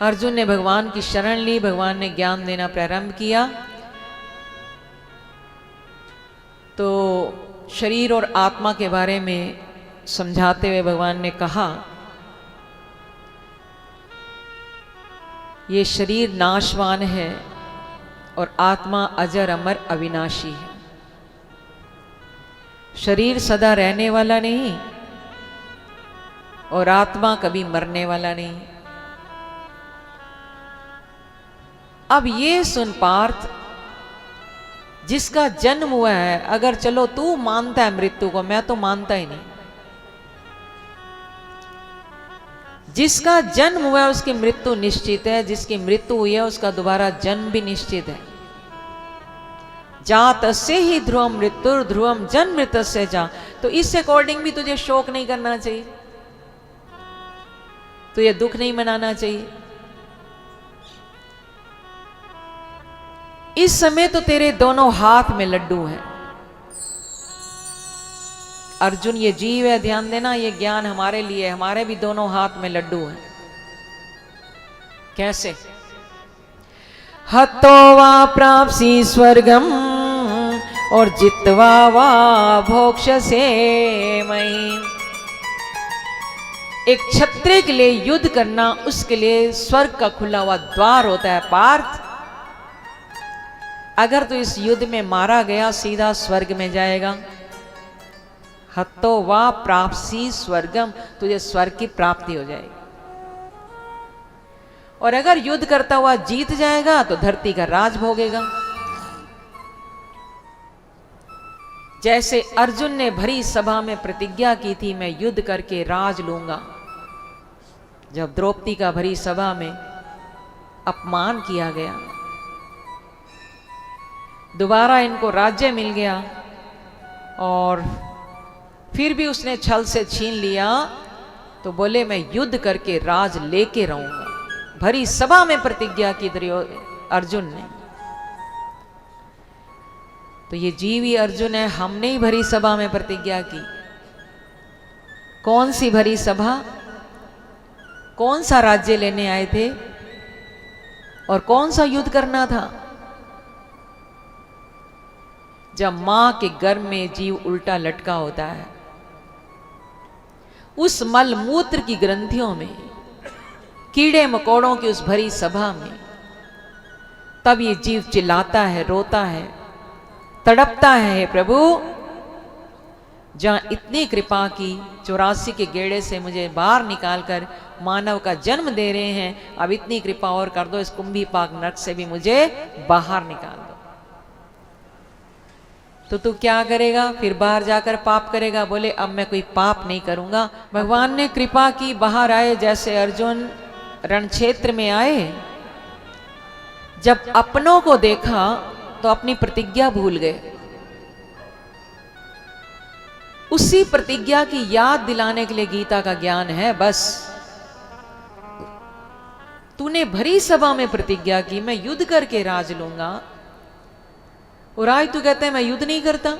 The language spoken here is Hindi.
अर्जुन ने भगवान की शरण ली, भगवान ने ज्ञान देना प्रारंभ किया। तो शरीर और आत्मा के बारे में समझाते हुए भगवान ने कहा, ये शरीर नाशवान है और आत्मा अजर अमर अविनाशी है। शरीर सदा रहने वाला नहीं और आत्मा कभी मरने वाला नहीं। अब ये सुन पार्थ, जिसका जन्म हुआ है, अगर चलो तू मानता है मृत्यु को, मैं तो मानता ही नहीं। जिसका जन्म हुआ है उसकी मृत्यु निश्चित है, जिसकी मृत्यु हुई है उसका दोबारा जन्म भी निश्चित है। जातस्य ही ध्रुवम मृत्युर ध्रुवम जन्म मृतस्य जा। तो इस अकॉर्डिंग भी तुझे शोक नहीं करना चाहिए, तुझे दुख नहीं मनाना चाहिए। इस समय तो तेरे दोनों हाथ में लड्डू हैं। अर्जुन ये जीव है, ध्यान देना, ये ज्ञान हमारे लिए, हमारे भी दोनों हाथ में लड्डू हैं। कैसे? हतो वा प्राप्सी स्वर्गम और जित्वा वा भोक्ष्यसे महीम। एक क्षत्रिय के लिए युद्ध करना, उसके लिए स्वर्ग का खुला हुआ द्वार होता है। पार्थ, अगर तू इस युद्ध में मारा गया सीधा स्वर्ग में जाएगा। हतो वा प्राप्सी स्वर्गम, तुझे स्वर्ग की प्राप्ति हो जाएगी। और अगर युद्ध करता हुआ जीत जाएगा तो धरती का राज भोगेगा। जैसे अर्जुन ने भरी सभा में प्रतिज्ञा की थी, मैं युद्ध करके राज लूंगा। जब द्रौपदी का भरी सभा में अपमान किया गया, दोबारा इनको राज्य मिल गया और फिर भी उसने छल से छीन लिया, तो बोले मैं युद्ध करके राज लेके रहूंगा। भरी सभा में प्रतिज्ञा की अर्जुन ने। तो ये जीव ही अर्जुन है, हमने ही भरी सभा में प्रतिज्ञा की। कौन सी भरी सभा? कौन सा राज्य लेने आए थे और कौन सा युद्ध करना था? जब मां के गर्भ में जीव उल्टा लटका होता है, उस मल मूत्र की ग्रंथियों में, कीड़े मकोड़ों की उस भरी सभा में, तब ये जीव चिल्लाता है, रोता है, तड़पता है, प्रभु जहां इतनी कृपा की, 84 के गेड़े से मुझे बाहर निकालकर मानव का जन्म दे रहे हैं, अब इतनी कृपा और कर दो, इस कुंभी पाक नरक से भी मुझे बाहर निकाल दो। तो तू क्या करेगा? फिर बाहर जाकर पाप करेगा? बोले अब मैं कोई पाप नहीं करूंगा। भगवान ने कृपा की, बाहर आए। जैसे अर्जुन रण क्षेत्र में आए, जब अपनों को देखा तो अपनी प्रतिज्ञा भूल गए। उसी प्रतिज्ञा की याद दिलाने के लिए गीता का ज्ञान है। बस तूने भरी सभा में प्रतिज्ञा की, मैं युद्ध करके राज लूंगा, और आज तू कहता है मैं युद्ध नहीं करता।